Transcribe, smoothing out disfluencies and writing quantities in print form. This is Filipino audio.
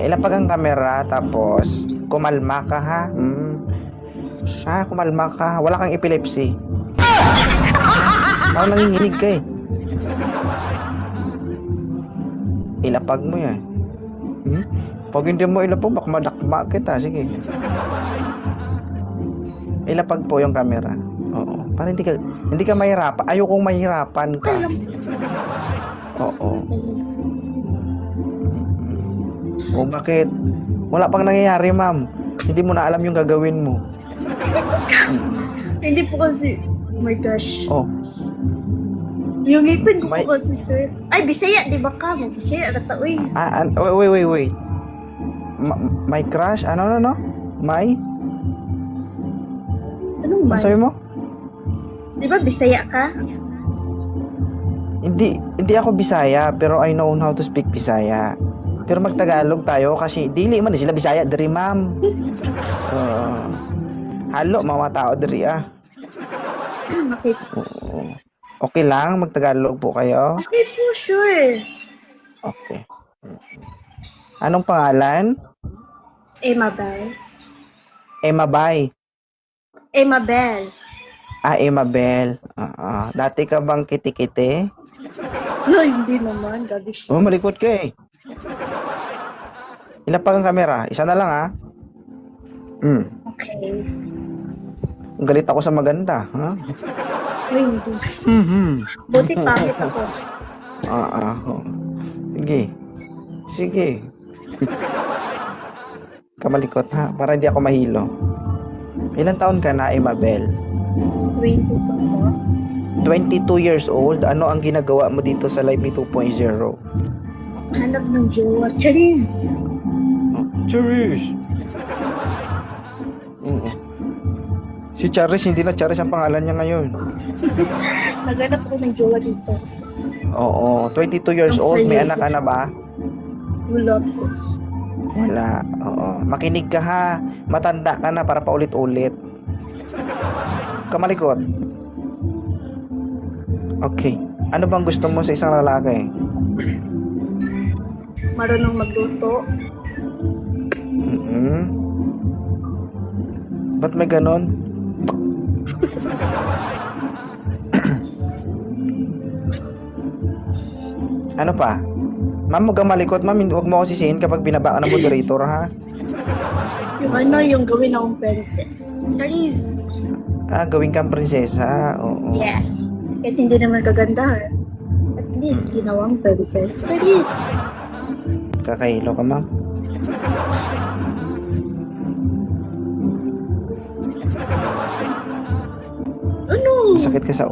Ilapag ang camera, tapos kumalma ka ha. Kumalma ka. Wala kang epilepsy. Ako nanginginig ka eh. Ilapag mo yan. Pag hindi mo ilapag, baka madakma kita. Sige. Ilapag po yung camera. Oo. Para hindi ka mahirapan. Ayokong mahirapan ka. Oo. O bakit? Wala pang nangyayari, ma'am. Hindi mo na alam yung gagawin mo. Hindi po kasi. Oh my gosh. Oh. Yung ngipin ko po kasi, sir. Ay, Bisaya, di ba ka? Bisaya, rata, uy. Wait. My crush? Ano? My? Anong Ano sabi mo? Di ba Bisaya ka? Hindi ako Bisaya, pero I know how to speak Bisaya. Pero magtagalog tayo kasi dili man sila Bisaya diri, ma'am. Halo mga tao diri ah. Okay. Okay lang magtagalog po kayo? Okay po, sure. Okay. Anong pangalan? Emabel. Emabay. Emabel. Emabel. Dati ka bang kiti-kiti? No, hindi naman. Gabi siya. Malikot ka eh. Ilapag ang camera. Isa na lang ah. Okay. Galit ako sa maganda. Ha? Uy, hindi. Buti pangit ako. Sige. Kamalikot ha. Para hindi ako mahilo. Ilan taon ka na, Emabel? 22 po. 22 years old. Ano ang ginagawa mo dito sa Live Me 2.0? Hanap ng jowa. Charis! Charis! Si Charis, hindi na Charis ang pangalan niya ngayon. Naghanap ako ng jowa dito. Oo, 22 years old. May anak ka na ba? Wala po. Wala. Oo. Makinig ka ha. Matanda ka na para paulit-ulit. Kamalikot. Okay. Ano bang gusto mo sa isang lalaki? Marunong magluto. Ba't may ganon? Ano pa? Ma'am, huwag kang malikot. Ma'am, huwag mo ako sisihin kapag binaba ka ng moderator, ha? Yung gawin akong princess. Charis! Gawin kang prinsesa. Oo. Yeah. Kahit hindi naman kaganda. At least, ginawang princess. Charis! Kakahilo ka, ma'am. Ano? Masakit ka sa